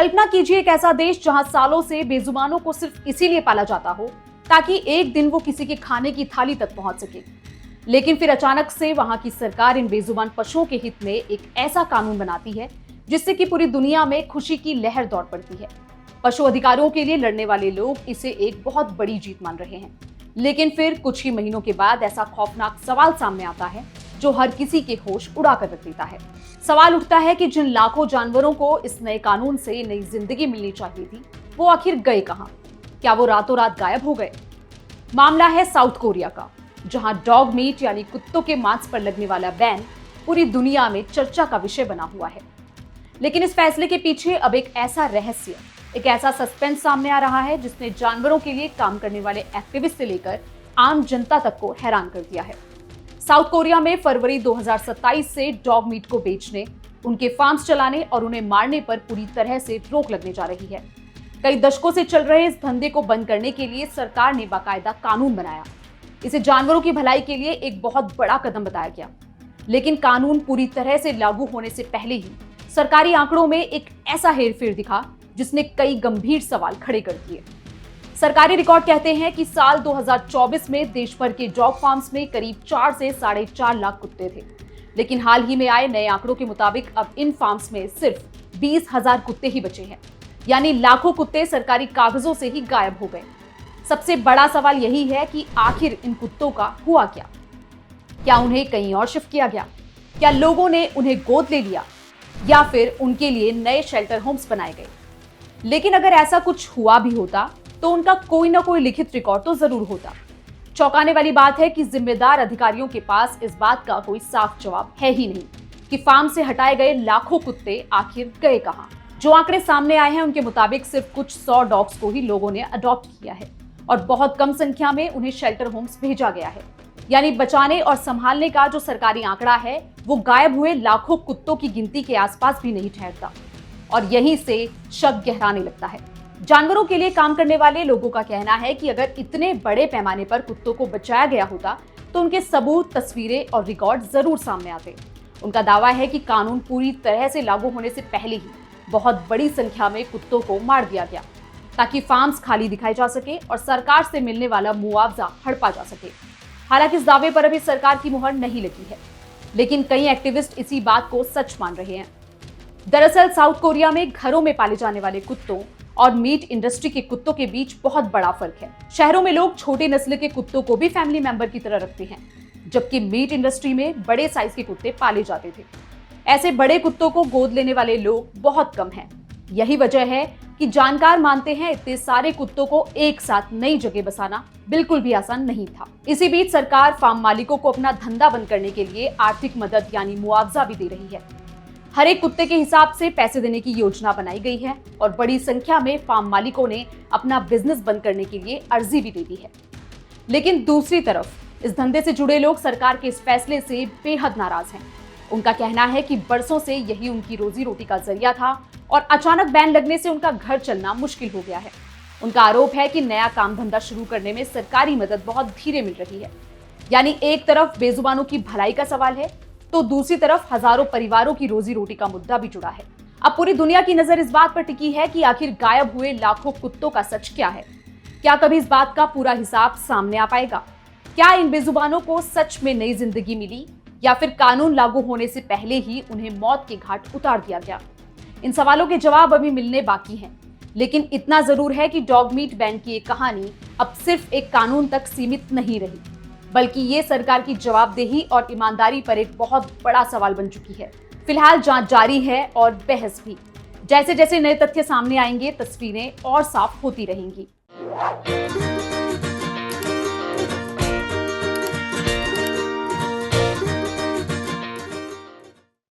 कल्पना कीजिए एक ऐसा देश जहां सालों से बेजुबानों को सिर्फ इसीलिए पाला जाता हो ताकि एक दिन वो किसी के खाने की थाली तक पहुंच सके। लेकिन फिर अचानक से वहां की सरकार इन बेजुबान पशुओं के हित में एक ऐसा कानून बनाती है जिससे कि पूरी दुनिया में खुशी की लहर दौड़ पड़ती है। पशु अधिकारों के लिए लड़ने वाले लोग इसे एक बहुत बड़ी जीत मान रहे हैं। लेकिन फिर कुछ ही महीनों के बाद ऐसा खौफनाक सवाल सामने आता है जो हर किसी के होश उड़ा कर रख देता है। सवाल उठता है कि जिन लाखों जानवरों को इस नए कानून से नई जिंदगी मिलनी चाहिए थी, वो आखिर गए कहां? क्या वो रातों रात गायब हो गए? मामला है साउथ कोरिया का, जहां डॉग मीट यानी कुत्तों के मांस पर लगने वाला बैन पूरी दुनिया में चर्चा का विषय बना हुआ है। लेकिन इस फैसले के पीछे अब एक ऐसा रहस्य, एक ऐसा सस्पेंस सामने आ रहा है जिसने जानवरों के लिए काम करने वाले एक्टिविस्ट से लेकर आम जनता तक को हैरान कर दिया है। साउथ कोरिया में फरवरी 2027 से डॉग मीट को बेचने, उनके फार्म्स चलाने और उन्हें मारने पर पूरी तरह से रोक लगने जा रही है। कई दशकों से चल रहे इस धंधे को बंद करने के लिए सरकार ने बाकायदा कानून बनाया। इसे जानवरों की भलाई के लिए एक बहुत बड़ा कदम बताया गया। लेकिन कानून पूरी तरह से लागू होने से पहले ही सरकारी आंकड़ों में एक ऐसा हेरफेर दिखा जिसने कई गंभीर सवाल खड़े कर दिए। सरकारी रिकॉर्ड कहते हैं कि साल 2024 में देश भर के डॉग फार्म्स में करीब 4 से 4.5 लाख कुत्ते थे। लेकिन हाल ही में आए नए आंकड़ों के मुताबिक अब इन फार्म्स में सिर्फ 20,000 कुत्ते ही बचे हैं, यानी लाखों कुत्ते सरकारी कागजों से ही गायब हो गए। सबसे बड़ा सवाल यही है कि आखिर इन कुत्तों का हुआ क्या? क्या उन्हें कहीं और शिफ्ट किया गया? क्या लोगों ने उन्हें गोद ले लिया या फिर उनके लिए नए शेल्टर होम्स बनाए गए? लेकिन अगर ऐसा कुछ हुआ भी होता तो उनका कोई ना कोई लिखित रिकॉर्ड तो जरूर होता। चौंकाने वाली बात है कि जिम्मेदार अधिकारियों के पास इस बात का कोई साफ जवाब है ही नहीं कि फार्म से हटाए गए लाखों कुत्ते आखिर गए कहां। जो आंकड़े सामने आए हैं उनके मुताबिक सिर्फ कुछ 100 डॉग्स को ही लोगों ने अडॉप्ट किया है और बहुत कम संख्या में उन्हें शेल्टर होम्स भेजा गया है। यानी बचाने और संभालने का जो सरकारी आंकड़ा है वो गायब हुए लाखों कुत्तों की गिनती के आसपास भी नहीं ठहरता। और यहीं से शक गहराने लगता है। जानवरों के लिए काम करने वाले लोगों का कहना है कि अगर इतने बड़े पैमाने पर कुत्तों को बचाया गया होता तो उनके सबूत, तस्वीरें और रिकॉर्ड जरूर सामने आते। उनका दावा है कि कानून पूरी तरह से लागू होने से पहले ही बहुत बड़ी संख्या में कुत्तों को मार दिया गया ताकि फार्म्स खाली दिखाए जा सके और सरकार से मिलने वाला मुआवजा हड़पा जा सके। हालांकि इस दावे पर अभी सरकार की मुहर नहीं लगी है, लेकिन कई एक्टिविस्ट इसी बात को सच मान रहे हैं। दरअसल साउथ कोरिया में घरों में पाले जाने वाले कुत्तों और मीट इंडस्ट्री के कुत्तों के बीच बहुत बड़ा फर्क है। शहरों में लोग छोटे नस्ल के कुत्तों को भी फैमिली मेंबर की तरह रखते हैं, जबकि मीट इंडस्ट्री में बड़े साइज के कुत्ते पाले जाते थे। ऐसे बड़े कुत्तों को गोद लेने वाले लोग बहुत कम हैं। यही वजह है कि जानकार मानते हैं इतने सारे कुत्तों को एक साथ नई जगह बसाना बिल्कुल भी आसान नहीं था। इसी बीच सरकार फार्म मालिकों को अपना धंधा बंद करने के लिए आर्थिक मदद यानी मुआवजा भी दे रही है। हर एक कुत्ते के हिसाब से पैसे देने की योजना बनाई गई है और बड़ी संख्या में फार्म मालिकों ने अपना बिजनेस बंद करने के लिए अर्जी भी दे दी है। लेकिन दूसरी तरफ इस धंधे से जुड़े लोग सरकार के इस फैसले से बेहद नाराज हैं। उनका कहना है कि बरसों से यही उनकी रोजी रोटी का जरिया था और अचानक बैन लगने से उनका घर चलना मुश्किल हो गया है। उनका आरोप है कि नया काम धंधा शुरू करने में सरकारी मदद बहुत धीरे मिल रही है। यानी एक तरफ बेजुबानों की भलाई का सवाल है तो दूसरी तरफ हजारों परिवारों की रोजी रोटी का मुद्दा भी जुड़ा है। अब पूरी दुनिया की नजर इस बात पर टिकी है कि आखिर गायब हुए लाखों कुत्तों का सच क्या है। क्या कभी इस बात का पूरा हिसाब सामने आ पाएगा? क्या इन बेजुबानों को सच में नई जिंदगी मिली या फिर कानून लागू होने से पहले ही उन्हें मौत के घाट उतार दिया गया? इन सवालों के जवाब अभी मिलने बाकी हैं। लेकिन इतना जरूर है कि डॉग मीट बैन की एक कहानी अब सिर्फ एक कानून तक सीमित नहीं रही, बल्कि ये सरकार की जवाबदेही और ईमानदारी पर एक बहुत बड़ा सवाल बन चुकी है। फिलहाल जांच जारी है और बहस भी। जैसे जैसे नए तथ्य सामने आएंगे, तस्वीरें और साफ होती रहेंगी।